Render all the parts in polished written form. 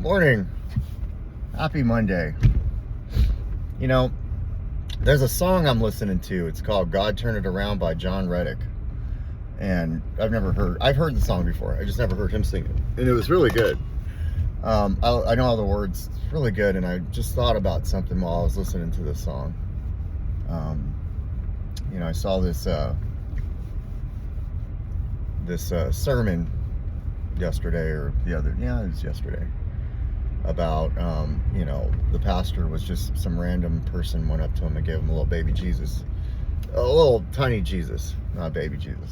Morning. Happy Monday. You know, there's a song I'm listening to. It's called God Turn It Around by John Reddick. And I've heard the song before. I just never heard him sing it. And it was really good. I know all the words. It's really good. And I just thought about something while I was listening to this song. I saw this sermon yesterday it was yesterday, about the pastor was just some random person went up to him and gave him a little baby Jesus, a little tiny Jesus, not baby Jesus.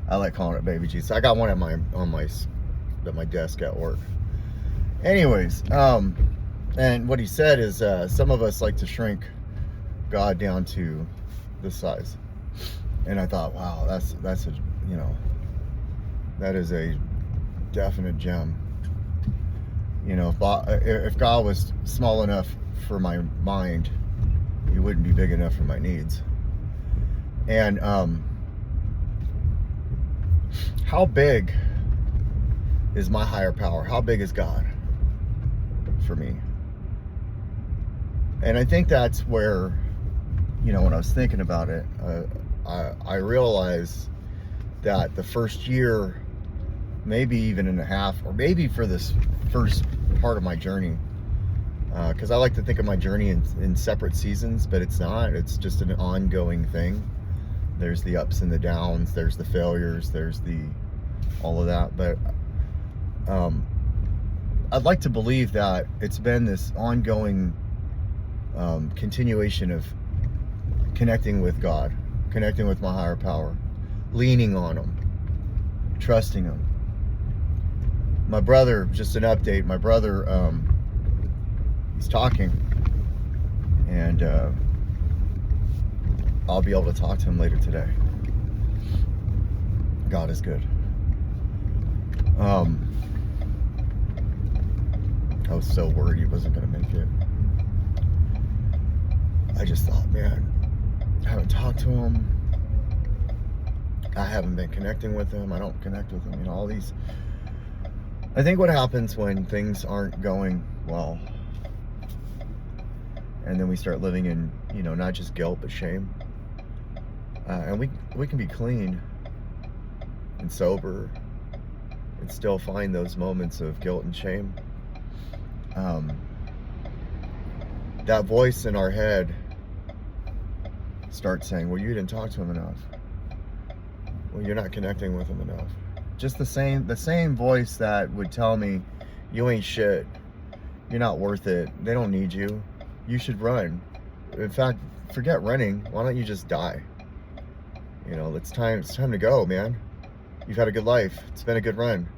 I like calling it baby Jesus. I got one at my desk at work. Anyways, and what he said is some of us like to shrink God down to this size, and I thought, wow, that is a definite gem. If God was small enough for my mind, he wouldn't be big enough for my needs. And how big is my higher power? How big is God for me? And I think that's where, when I was thinking about it, I realized that the first year, maybe even and a half, or maybe for this first part of my journey, because I like to think of my journey in separate seasons, but it's not. It's just an ongoing thing. There's the ups and the downs, there's the failures, there's all of that. But I'd like to believe that it's been this ongoing continuation of connecting with God, connecting with my higher power, leaning on him, trusting him. My brother, just an update, my brother, he's talking, and I'll be able to talk to him later today. God is good. I was so worried he wasn't going to make it. I just thought, man, I haven't talked to him. I haven't been connecting with him. I don't connect with him. All these. I think what happens when things aren't going well, and then we start living in, not just guilt, but shame. And we can be clean and sober and still find those moments of guilt and shame. That voice in our head starts saying, well, you didn't talk to him enough. Well, you're not connecting with him enough. Just the same voice that would tell me, you ain't shit, you're not worth it, they don't need you, you should run. In fact, forget running, why don't you just die? It's time to go, man. You've had a good life, it's been a good run.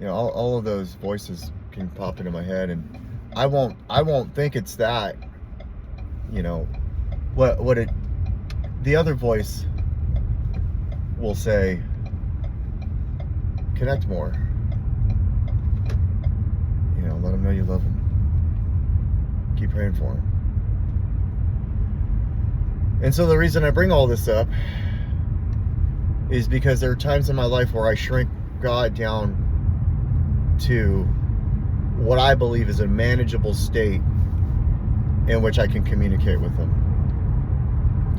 All of those voices can pop into my head, and I won't think it's that. The other voice will say, connect more. Let him know you love him. Keep praying for him. And so the reason I bring all this up is because there are times in my life where I shrink God down to what I believe is a manageable state in which I can communicate with him.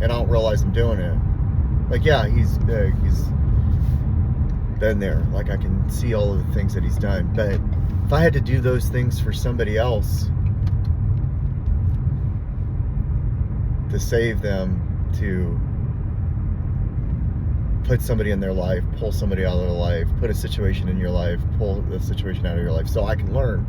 And I don't realize I'm doing it. Like, yeah, he's big, he's been there, like I can see all of the things that he's done, but if I had to do those things for somebody else to save them, to put somebody in their life, pull somebody out of their life, put a situation in your life, pull the situation out of your life so I can learn,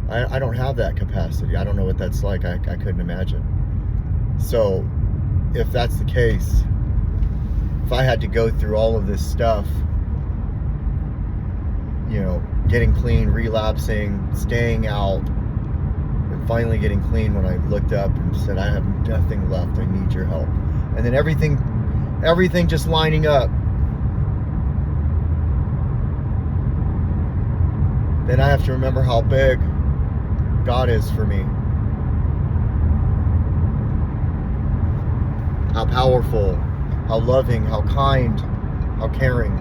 I don't have that capacity. I don't know what that's like. I couldn't imagine. So if that's the case, if I had to go through all of this stuff, getting clean, relapsing, staying out, and finally getting clean when I looked up and said, I have nothing left, I need your help. And then everything just lining up. Then I have to remember how big God is for me. How powerful, how loving, how kind, how caring.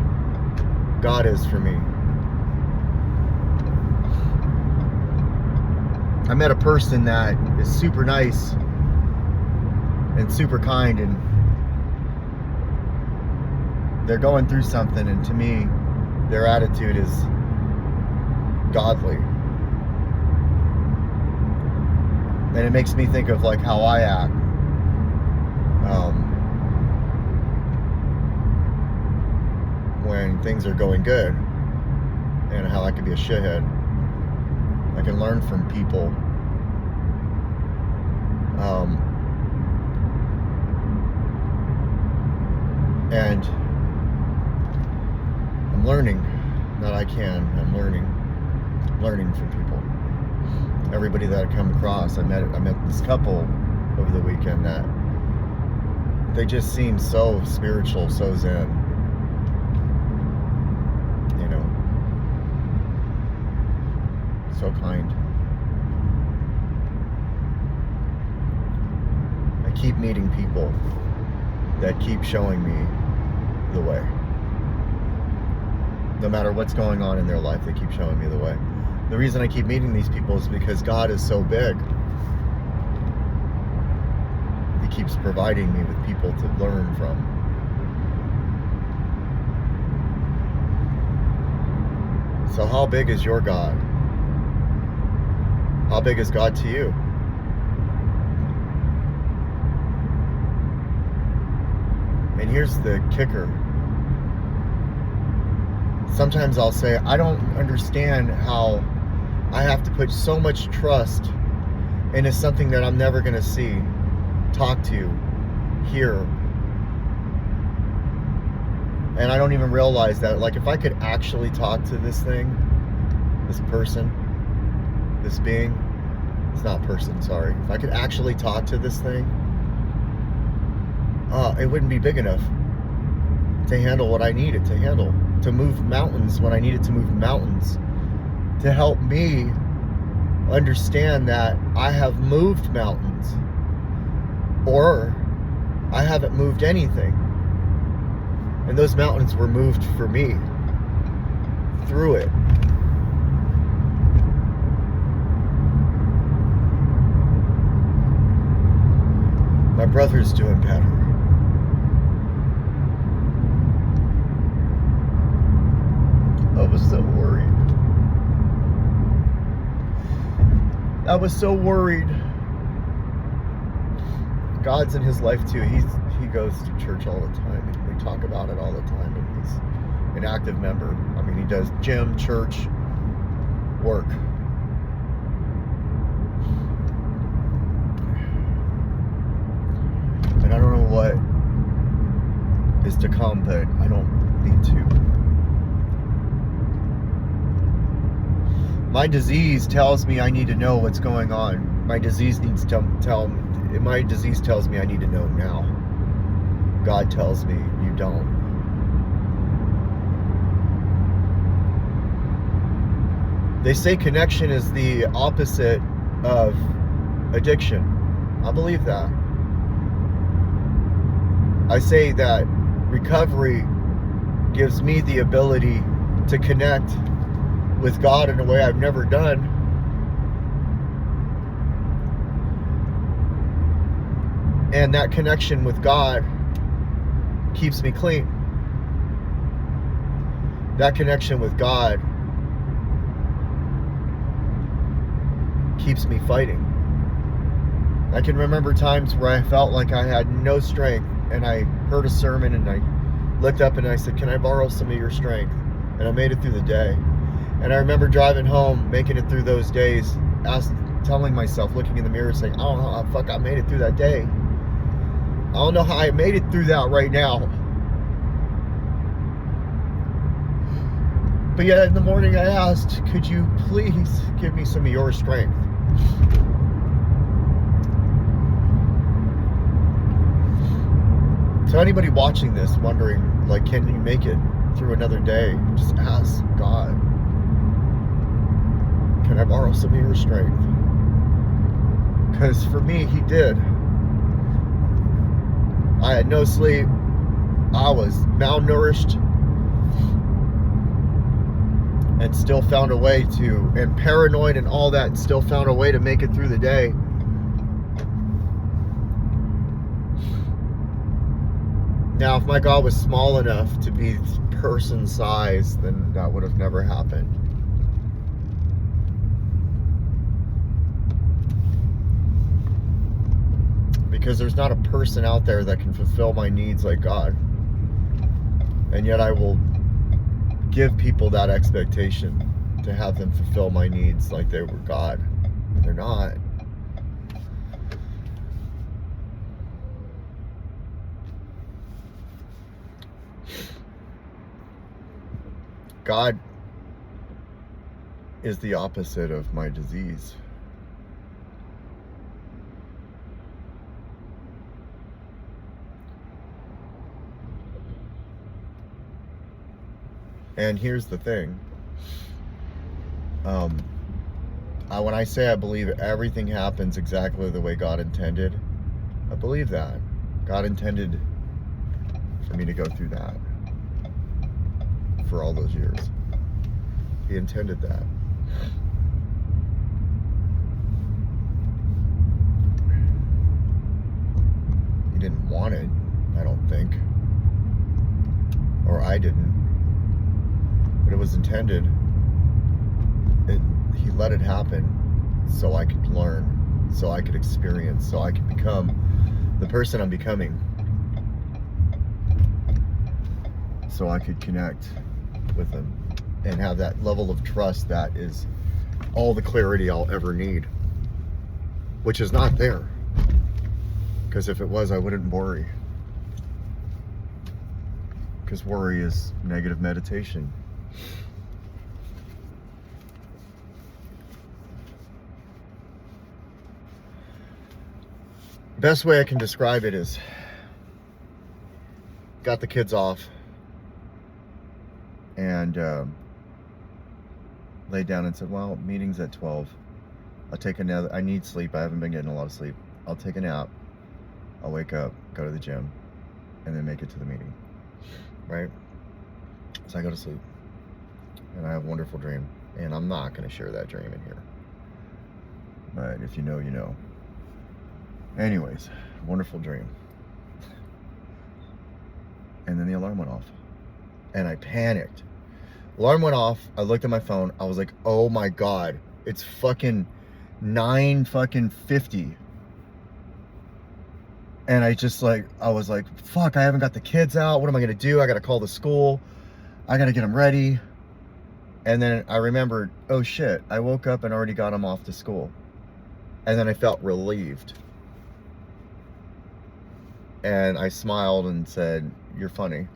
God is for me. I met a person that is super nice and super kind, and they're going through something, and to me, their attitude is godly. And it makes me think of like how I act. When things are going good, and how I can be a shithead. I can learn from people. And I'm learning that I'm learning from people. Everybody that I come across, I met this couple over the weekend that they just seem so spiritual, so zen. You know, so kind. I keep meeting people that keep showing me the way. No matter what's going on in their life, they keep showing me the way. The reason I keep meeting these people is because God is so big. He keeps providing me with people to learn from. So how big is your God? How big is God to you? And here's the kicker. Sometimes I'll say, I don't understand how I have to put so much trust into something that I'm never going to see, talk to, hear. And I don't even realize that, like, if I could actually talk to this thing, this person, this being, it's not person, sorry. If I could actually talk to this thing, it wouldn't be big enough to handle what I needed to handle, to move mountains when I needed to move mountains, to help me understand that I have moved mountains, or I haven't moved anything. And those mountains were moved for me, through it. My brother's doing better. I was so worried. I was so worried. God's in his life too. He goes to church all the time, and we talk about it all the time, and he's an active member. I mean, he does gym, church, work. And I don't know what is to come, but I don't need to. My disease tells me I need to know what's going on. My disease needs to my disease tells me I need to know now. God tells me you don't. They say connection is the opposite of addiction. I believe that. I say that recovery gives me the ability to connect with God in a way I've never done. And that connection with God keeps me clean. That connection with God keeps me fighting. I can remember times where I felt like I had no strength, and I heard a sermon, and I looked up and I said, can I borrow some of your strength? And I made it through the day. And I remember driving home, making it through those days, telling myself, looking in the mirror, saying, I don't know how the fuck I made it through that day. I don't know how I made it through that right now. But yet in the morning I asked, could you please give me some of your strength? So anybody watching this wondering, like, can you make it through another day? Just ask God, can I borrow some of your strength? Because for me, he did. I had no sleep. I was malnourished. and still found a way to, and paranoid and all that, and still found a way to make it through the day. Now, if my God was small enough to be person size, then that would have never happened. Because there's not a person out there that can fulfill my needs like God. And yet I will give people that expectation to have them fulfill my needs like they were God. And they're not. God is the opposite of my disease. And here's the thing. When I say I believe everything happens exactly the way God intended, I believe that. God intended for me to go through that for all those years. He intended that. He didn't want it, I don't think. Or I didn't. But it was intended. He let it happen so I could learn, so I could experience, so I could become the person I'm becoming, so I could connect with him and have that level of trust that is all the clarity I'll ever need, which is not there, because if it was, I wouldn't worry, because worry is negative meditation. Best way I can describe it is, got the kids off and laid down and said, well, meeting's at 12. I'll take another, I need sleep. I haven't been getting a lot of sleep. I'll take a nap. I'll wake up, go to the gym, and then make it to the meeting, right? So I go to sleep and I have a wonderful dream, and I'm not going to share that dream in here. But if you know, you know. Anyways, wonderful dream. And then the alarm went off. And I panicked. Alarm went off. I looked at my phone. I was like, oh my God. It's fucking 9:50. And I was like, fuck, I haven't got the kids out. What am I going to do? I got to call the school. I got to get them ready. And then I remembered, oh shit, I woke up and already got them off to school. And then I felt relieved. And I smiled and said, you're funny.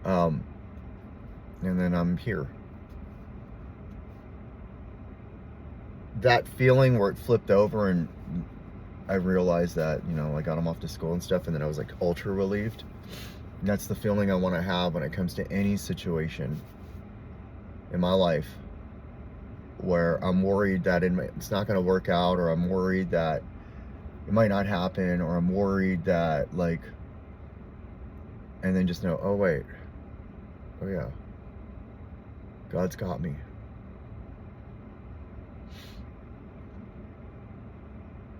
And then I'm here. That feeling where it flipped over and I realized that, you know, I got them off to school and stuff, and then I was like ultra relieved. And that's the feeling I want to have when it comes to any situation in my life where I'm worried that it's not going to work out, or I'm worried that it might not happen, or I'm worried that, like, and then just know, oh wait, oh yeah, God's got me.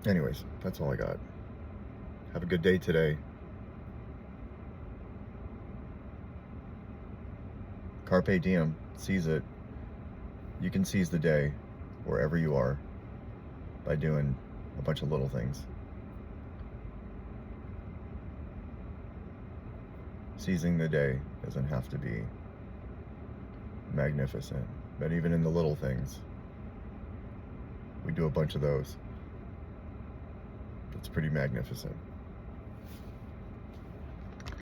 Anyways, that's all I got. Have a good day today. Carpe diem, seize it. You can seize the day wherever you are by doing a bunch of little things. Seizing the day doesn't have to be magnificent, but even in the little things, we do a bunch of those. It's pretty magnificent.